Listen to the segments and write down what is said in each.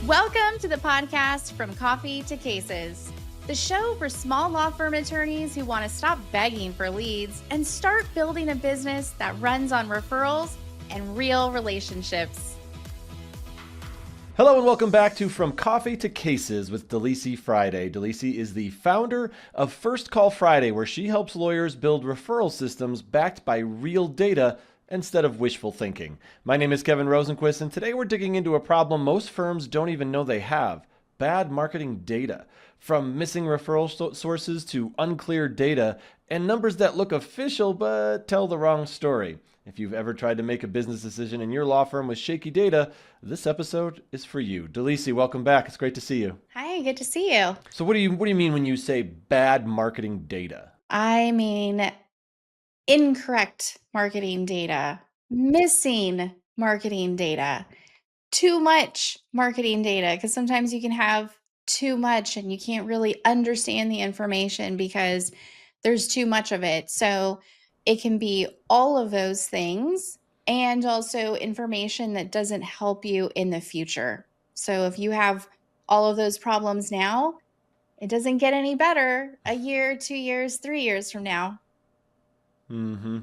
Welcome to the podcast From Coffee to Cases, the show for small law firm attorneys who want to stop begging for leads and start building a business that runs on referrals and real relationships. Hello and welcome back to From Coffee to Cases with Delisi Friday. Delisi is the founder of First Call Friday, where she helps lawyers build referral systems backed by real data instead of wishful thinking. My name is Kevin Rosenquist, and today we're digging into a problem most firms don't even know they have: bad marketing data. From missing referral sources to unclear data and numbers that look official but tell the wrong story. If you've ever tried to make a business decision in your law firm with shaky data, this episode is for you. Delisi, welcome back. It's great to see you. Hi, good to see you. So what do you mean when you say bad marketing data? I mean incorrect marketing data, missing marketing data, too much marketing data, because sometimes you can have too much and you can't really understand the information because there's too much of it. So it can be all of those things and also information that doesn't help you in the future. So if you have all of those problems now, it doesn't get any better a year, 2 years, 3 years from now. Mm-hmm.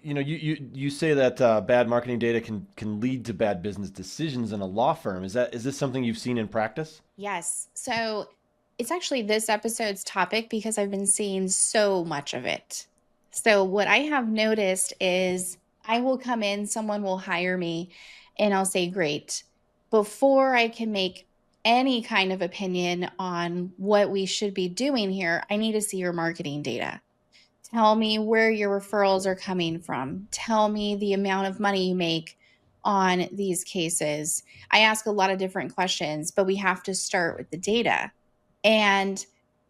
You say that bad marketing data can lead to bad business decisions in a law firm. Is this something you've seen in practice? Yes. So it's actually this episode's topic because I've been seeing so much of it. So what I have noticed is I will come in, someone will hire me, and I'll say, great. Before I can make any kind of opinion on what we should be doing here, I need to see your marketing data. Tell me where your referrals are coming from. Tell me the amount of money you make on these cases. I ask a lot of different questions, but we have to start with the data. And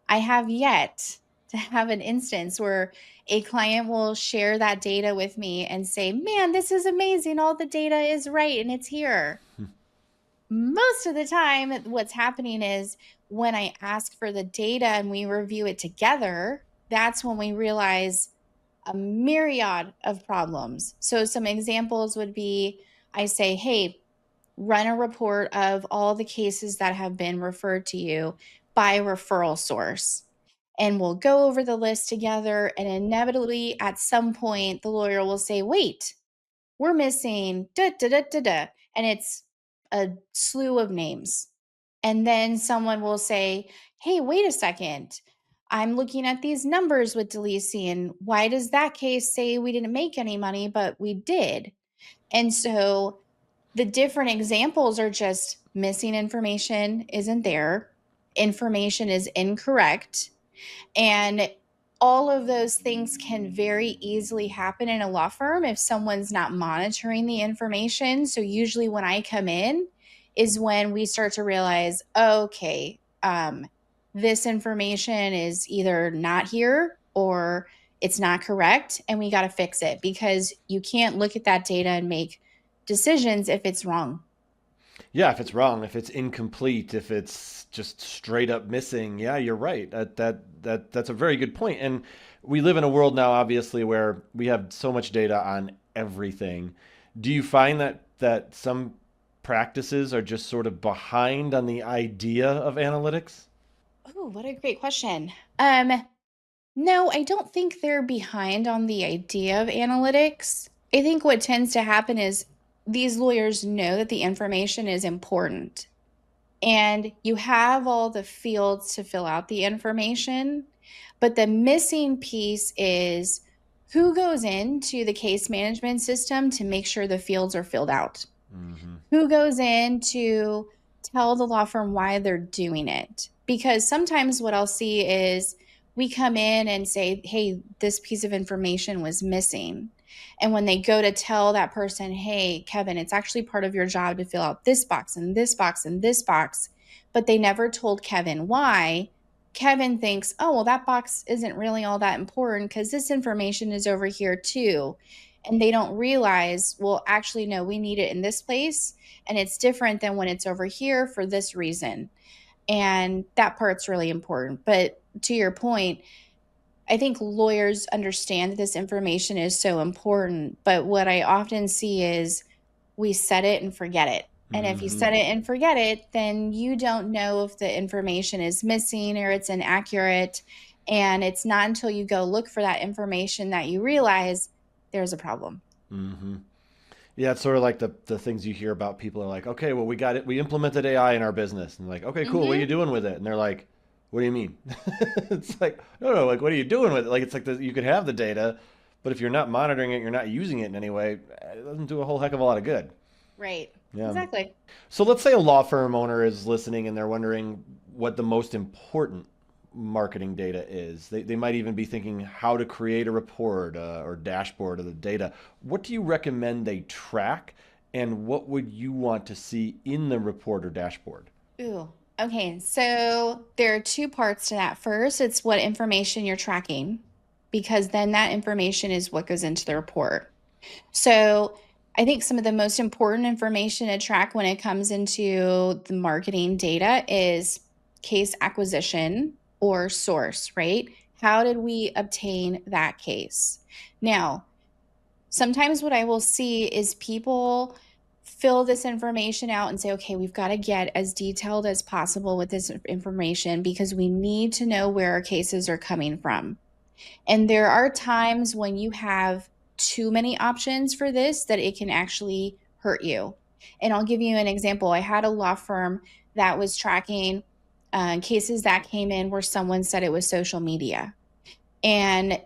I have yet to have an instance where a client will share that data with me and say, man, this is amazing. All the data is right and it's here. Most of the time, what's happening is when I ask for the data and we review it together, that's when we realize a myriad of problems. So some examples would be, I say, hey, run a report of all the cases that have been referred to you by referral source. And we'll go over the list together. And inevitably, at some point, the lawyer will say, wait, we're missing da da da da da. And it's a slew of names. And then someone will say, hey, wait a second. I'm looking at these numbers with Delisi, and why does that case say we didn't make any money, but we did? And so the different examples are just missing information isn't there, information is incorrect, and all of those things can very easily happen in a law firm if someone's not monitoring the information. So usually when I come in is when we start to realize, okay, this information is either not here or it's not correct, and we got to fix it, because you can't look at that data and make decisions if it's wrong. Yeah, if it's wrong, if it's incomplete, if it's just straight up missing, yeah, you're right. That's a very good point. And we live in a world now, obviously, where we have so much data on everything. Do you find that some practices are just sort of behind on the idea of analytics? Oh, what a great question. No, I don't think they're behind on the idea of analytics. I think what tends to happen is these lawyers know that the information is important, and you have all the fields to fill out the information. But the missing piece is who goes into the case management system to make sure the fields are filled out? Mm-hmm. Who goes in to tell the law firm why they're doing it? Because sometimes what I'll see is we come in and say, hey, this piece of information was missing. And when they go to tell that person, hey, Kevin, it's actually part of your job to fill out this box and this box and this box, but they never told Kevin why, Kevin thinks, oh, well, that box isn't really all that important because this information is over here too. And they don't realize, well, actually, no, we need it in this place. And it's different than when it's over here for this reason. And that part's really important. But to your point, I think lawyers understand that this information is so important. But what I often see is we set it and forget it. And if you Mm-hmm. set it and forget it, then you don't know if the information is missing or it's inaccurate. And it's not until you go look for that information that you realize there's a problem. Mm-hmm. Yeah, it's sort of like the things you hear about people are like, okay, well, we got it. We implemented AI in our business. And like, okay, cool. What are you Mm-hmm. doing with it? And they're like, what do you mean? It's like, no, no, like, what are you doing with it? Like, it's like you could have the data, but if you're not monitoring it, you're not using it in any way, it doesn't do a whole heck of a lot of good. Right. Yeah. Exactly. So let's say a law firm owner is listening and they're wondering what the most important marketing data is. They might even be thinking how to create a report or dashboard of the data. What do you recommend they track, and what would you want to see in the report or dashboard? Ooh. Okay. So there are two parts to that. First, it's what information you're tracking, because then that information is what goes into the report. So I think some of the most important information to track when it comes into the marketing data is case acquisition or source, right? How did we obtain that case? Now, sometimes what I will see is people fill this information out and say, okay, we've got to get as detailed as possible with this information because we need to know where our cases are coming from. And there are times when you have too many options for this that it can actually hurt you. And I'll give you an example. I had a law firm that was tracking cases that came in where someone said it was social media. And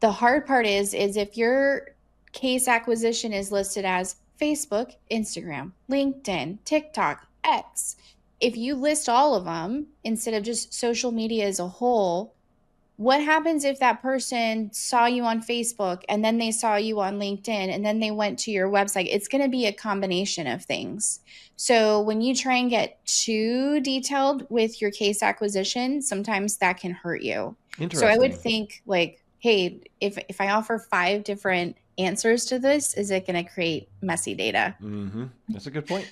the hard part is if your case acquisition is listed as Facebook, Instagram, LinkedIn, TikTok, X, if you list all of them instead of just social media as a whole, what happens if that person saw you on Facebook and then they saw you on LinkedIn and then they went to your website? It's going to be a combination of things. So when you try and get too detailed with your case acquisition, sometimes that can hurt you. So I would Interesting. think like, hey, if I offer 5 different answers to this, is it going to create messy data? Mm-hmm. That's a good point.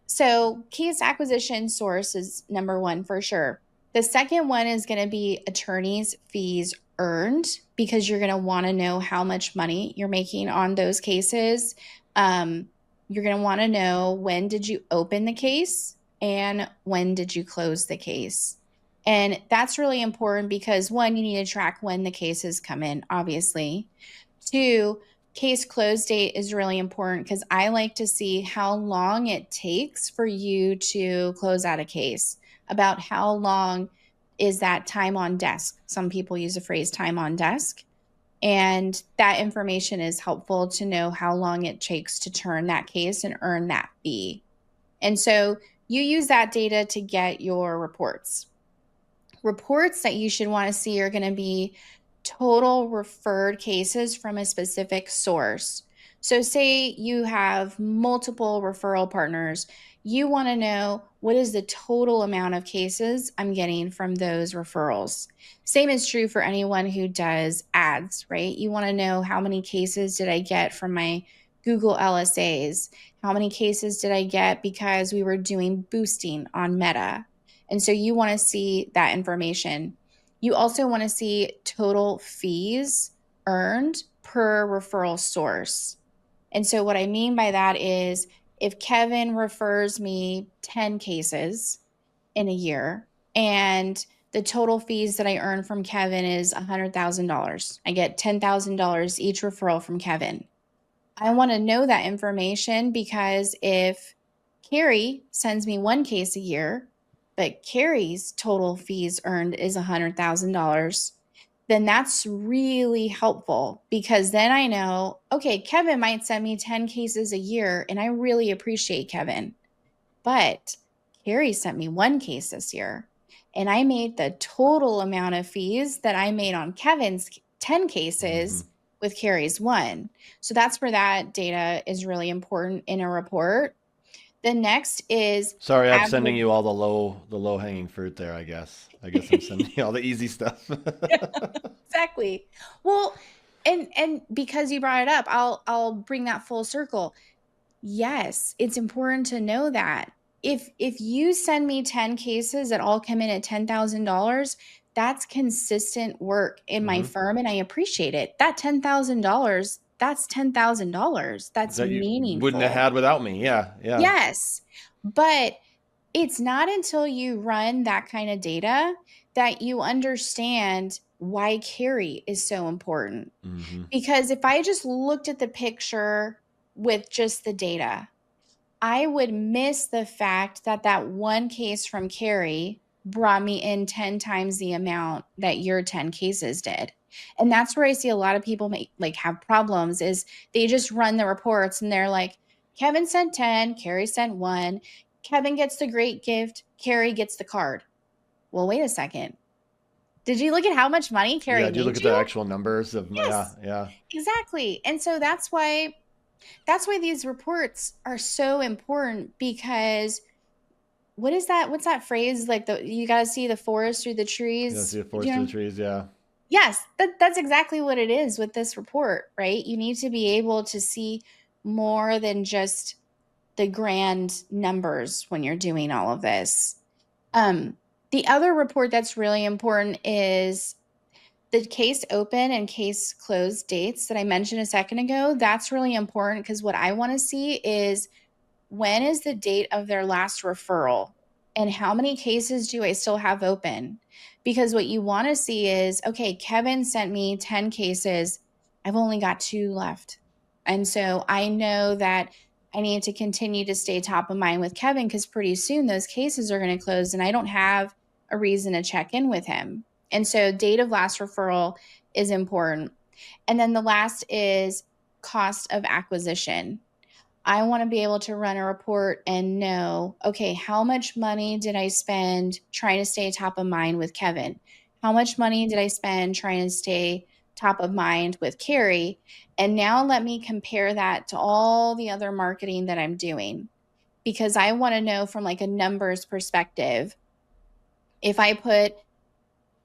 So case acquisition source is number one for sure. The second one is going to be attorneys' fees earned because you're going to want to know how much money you're making on those cases. Um, you're going to want to know when did you open the case and when did you close the case. And that's really important because one, you need to track when the cases come in, obviously. Two, case close date is really important because I like to see how long it takes for you to close out a case. About how long is that time on desk? Some people use the phrase time on desk. And that information is helpful to know how long it takes to turn that case and earn that fee. And so you use that data to get your reports. Reports that you should want to see are going to be total referred cases from a specific source. So, say you have multiple referral partners, you want to know what is the total amount of cases I'm getting from those referrals. Same is true for anyone who does ads, right? You want to know how many cases did I get from my Google LSAs? How many cases did I get because we were doing boosting on Meta? And so you want to see that information. You also want to see total fees earned per referral source. And so what I mean by that is if Kevin refers me 10 cases in a year and the total fees that I earn from Kevin is $100,000. I get $10,000 each referral from Kevin. I want to know that information because if Carrie sends me one case a year, but Carrie's total fees earned is $100,000, then that's really helpful because then I know, okay, Kevin might send me 10 cases a year, and I really appreciate Kevin. But Carrie sent me one case this year, and I made the total amount of fees that I made on Kevin's 10 Mm-hmm. cases with Carrie's one. So that's where that data is really important in a report. The next is Sorry, I'm sending average. you all the low hanging fruit there. I guess I'm sending you all the easy stuff. Exactly. Well, and because you brought it up, I'll bring that full circle. Yes, it's important to know that. If you send me 10 cases that all come in at $10,000, that's consistent work in my Mm-hmm. firm and I appreciate it. That $10,000 that's $10,000. That's That you wouldn't have meaningful. had without me. Yeah, yeah. Yes. But it's not until you run that kind of data that you understand why carry is so important. Mm-hmm. Because if I just looked at the picture with just the data, I would miss the fact that that one case from Carrie brought me in 10 times the amount that your 10 cases did. And that's where I see a lot of people make like have problems is they just run the reports and they're like, Kevin sent 10, Carrie sent 1. Kevin gets the great gift, Carrie gets the card. Well, wait a second. Did you look at how much money Yeah. Carrie Do you look made at the you? actual numbers of? Yeah, Yes, yeah. exactly. And so that's why these reports are so important because what is that? What's that phrase? Like you got to see the forest through the Yeah. trees. See the forest You through the know? trees. Yeah. Yes, that's exactly what it is with this report, right? You need to be able to see more than just the grand numbers when you're doing all of this. Um, the other report that's really important is the case open and case closed dates that I mentioned a second ago. That's really important because what I want to see is when is the date of their last referral and how many cases do I still have open? Because what you want to see is, okay, Kevin sent me 10 cases. I've only got 2 left. And so I know that I need to continue to stay top of mind with Kevin because pretty soon those cases are going to close and I don't have a reason to check in with him. And so date of last referral is important. And then the last is cost of acquisition. I want to be able to run a report and know, okay, how much money did I spend trying to stay top of mind with Kevin? How much money did I spend trying to stay top of mind with Carrie? And now let me compare that to all the other marketing that I'm doing because I want to know from like a numbers perspective. If I put,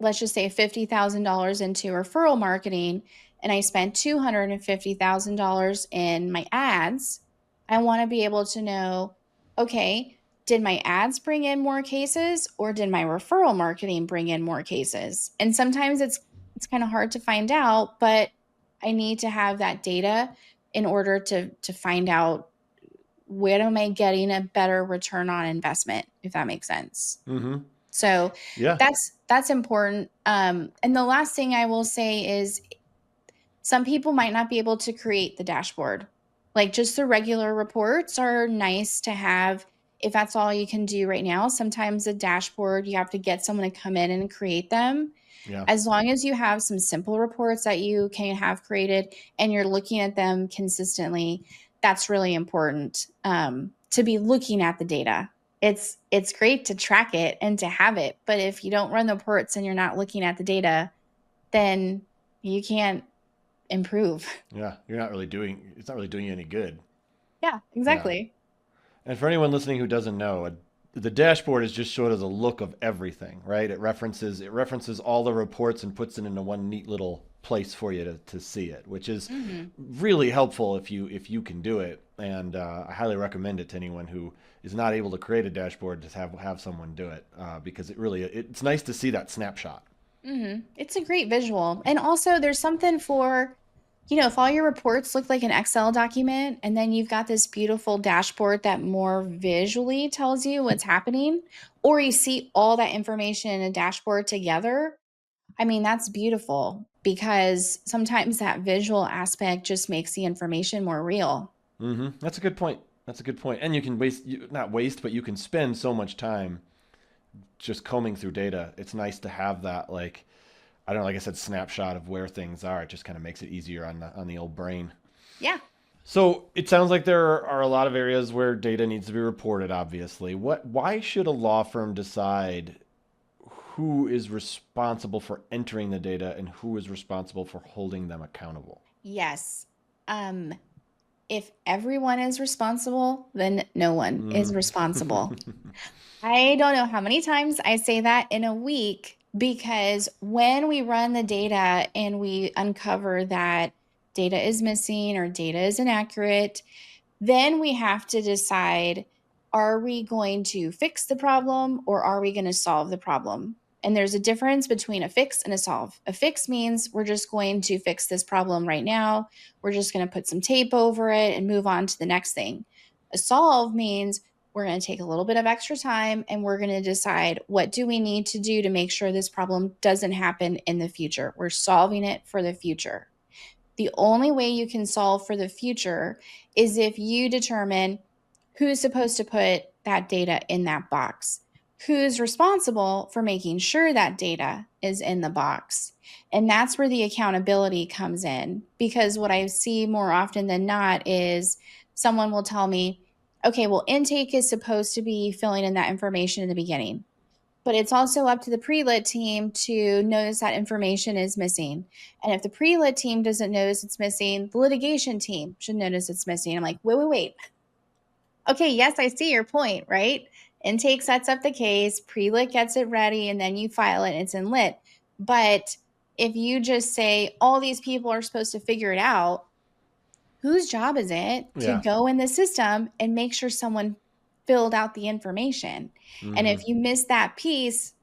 let's just say $50,000 into referral marketing and I spent $250,000 in my ads, I want to be able to know, okay, did my ads bring in more cases or did my referral marketing bring in more cases? And sometimes it's kind of hard to find out, but I need to have that data in order to find out where am I getting a better return on investment, if that makes sense. Mm-hmm. So Yeah. that's important. And the last thing I will say is some people might not be able to create the dashboard. Like just the regular reports are nice to have if that's all you can do right now. Sometimes a dashboard, you have to get someone to come in and create them. Yeah. As long as you have some simple reports that you can have created and you're looking at them consistently, that's really important to be looking at the data. It's great to track it and to have it, but if you don't run the reports and you're not looking at the data, then you can't improve. Yeah. You're not really doing. It's not really doing you any good. Yeah, Yeah. exactly. And for anyone listening who doesn't know, the dashboard is just sort of the look of everything, right? It references all the reports and puts it into one neat little place for you to see it, which is Mhm. really helpful if you can do it. And I highly recommend it to anyone who is not able to create a dashboard to have someone do it because it's nice to see that snapshot. It's a great visual. And also there's something for, if all your reports look like an Excel document and then you've got this beautiful dashboard that more visually tells you what's happening, or you see all that information in a dashboard together, I mean, that's beautiful because sometimes that visual aspect just makes the information more real. That's a good point. That's a good point. And you can not waste, but you can spend so much time just combing through data. It's nice to have that, like, I don't know, like I said, snapshot of where things are. It just kind of makes it easier on the old brain. Yeah. So it sounds like there are a lot of areas where data needs to be reported. Obviously, why should a law firm decide who is responsible for entering the data and who is responsible for holding them accountable? Yes. Um, if everyone is responsible, then no one is Mm. responsible. I don't know how many times I say that in a week because when we run the data and we uncover that data is missing or data is inaccurate, then we have to decide, are we going to fix the problem or are we going to solve the problem? And there's a difference between a fix and a solve. A fix means we're just going to fix this problem right now. We're just going to put some tape over it and move on to the next thing. A solve means we're going to take a little bit of extra time and we're going to decide what do we need to do to make sure this problem doesn't happen in the future. We're solving it for the future. The only way you can solve for the future is if you determine who's supposed to put that data in that box, who's responsible for making sure that data is in the box. And that's where the accountability comes in. Because what I see more often than not is someone will tell me, okay, well, intake is supposed to be filling in that information in the beginning. But it's also up to the pre-lit team to notice that information is missing. And if the pre-lit team doesn't notice it's missing, the litigation team should notice it's missing. I'm like, wait. Okay, yes, I see your point, right? Intake sets up the case, pre-lit gets it ready, and then you file it and it's in lit. But if you just say all these people are supposed to figure it out, whose job is it to Yeah. go in the system and make sure someone filled out the information? And Mm-hmm. if you miss that piece,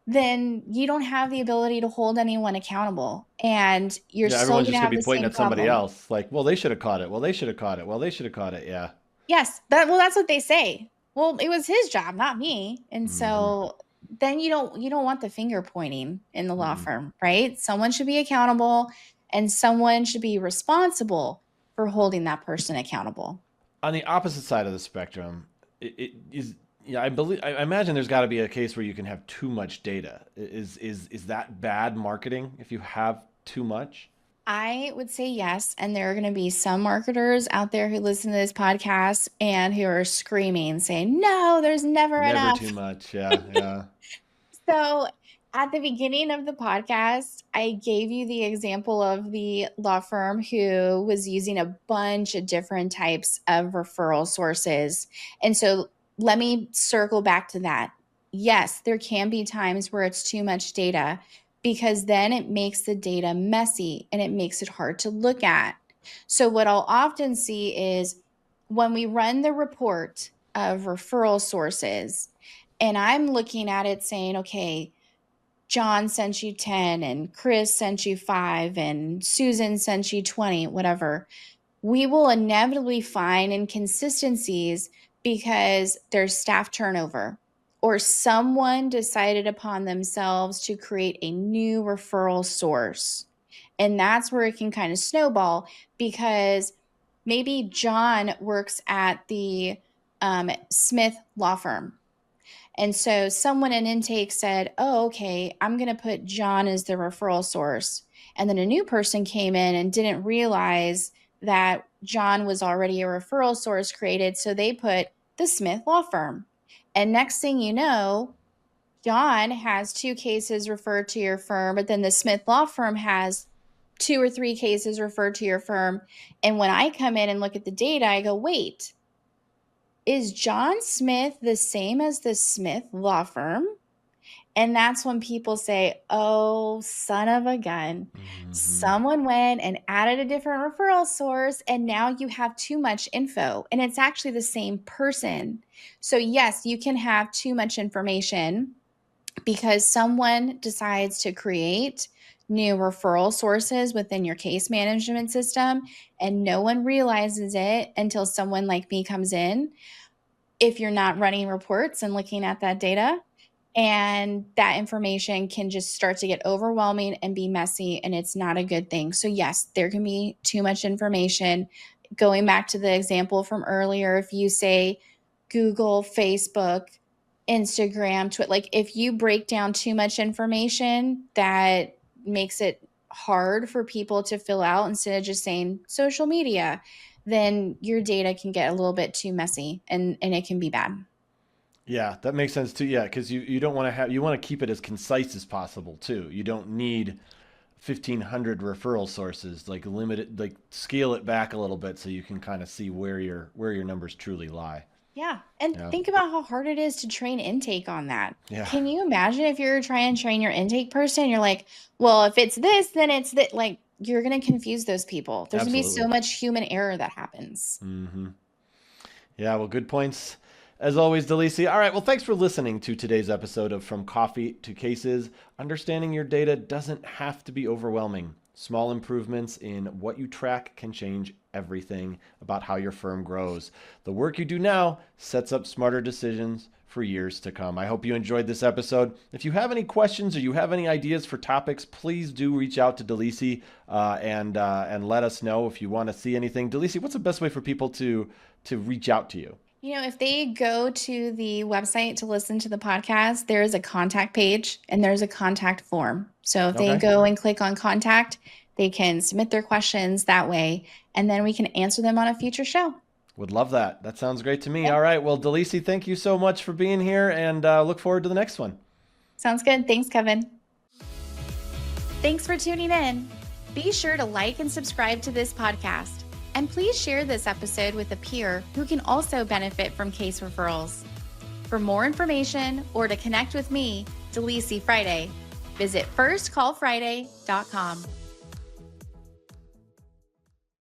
then you don't have the ability to hold anyone accountable and you're Yeah, still everyone's going to just gonna have be the pointing same at somebody problem. else. Like, well, they should have caught it. Well, they should have caught it. Well, they should have caught it. Yeah. Yes, that's what they say. Well, it was his job, not me. And Mm-hmm. so then you don't want the finger pointing in the law Mm-mm. firm, right? Someone should be accountable and someone should be responsible for holding that person accountable. On the opposite side of the spectrum, it is. Yeah, I imagine there's got to be a case where you can have too much data. Is that bad marketing if you have too much? I would say yes. And there are going to be some marketers out there who listen to this podcast and who are screaming, saying, no, there's never Never too enough. much. Yeah, yeah. So at the beginning of the podcast, I gave you the example of the law firm who was using a bunch of different types of referral sources. And so let me circle back to that. Yes, there can be times where it's too much data because then it makes the data messy and it makes it hard to look at. So, what I'll often see is when we run the report of referral sources, and I'm looking at it saying, okay, John sent you 10 and Chris sent you 5 and Susan sent you 20, whatever. We will inevitably find inconsistencies because there's staff turnover or someone decided upon themselves to create a new referral source. And that's where it can kind of snowball because maybe John works at the Smith law firm, and so someone in intake said, oh, okay, I'm going to put John as the referral source. And then a new person came in and didn't realize that John was already a referral source created. So they put the Smith law firm. And next thing you know, John has 2 cases referred to your firm, but then the Smith law firm has 2 or 3 cases referred to your firm. And when I come in and look at the data, I go, wait, is John Smith the same as the Smith law firm? And that's when people say, oh, son of a gun. Mm-hmm. Someone went and added a different referral source, and now you have too much info. And it's actually the same person. So, yes, you can have too much information because someone decides to create new referral sources within your case management system, and no one realizes it until someone like me comes in if you're not running reports and looking at that data. And that information can just start to get overwhelming and be messy, and it's not a good thing. So, yes, there can be too much information. Going back to the example from earlier, if you say Google, Facebook, Instagram, Twitter, like if you break down too much information, that makes it hard for people to fill out instead of just saying social media, then your data can get a little bit too messy and it can be bad. Yeah, that makes sense too. Yeah, because you don't want to have you want to keep it as concise as possible too. You don't need 1,500 referral sources. Like limit it, like scale it back a little bit so you can kind of see where your numbers truly lie. Yeah. And Yeah, think about how hard it is to train intake on that. yeah, Can you imagine if you're trying to train your intake person? You're like, well, if it's this, then it's that. Like, you're going to confuse those people. There's going to be so absolutely. much human error that happens. Hmm. Yeah, well, good points. As always, Delisi. All right, well, thanks for listening to today's episode of From Coffee to Cases. Understanding your data doesn't have to be overwhelming. Small improvements in what you track can change everything about how your firm grows. The work you do now sets up smarter decisions for years to come. I hope you enjoyed this episode. If you have any questions or you have any ideas for topics, please do reach out to Delisi and let us know if you want to see anything. Delisi, what's the best way for people to reach out to you? If they go to the website to listen to the podcast, there is a contact page and there's a contact form. So if they go and click on contact, they can submit their questions that way, and then we can answer them on a future show. Would love that. That sounds great to me. All right. Well, Delisi, thank you so much for being here, and look forward to the next one. Sounds good. Thanks, Kevin. Thanks for tuning in. Be sure to like and subscribe to this podcast. And please share this episode with a peer who can also benefit from case referrals. For more information or to connect with me, Delisi Friday, visit firstcallfriday.com.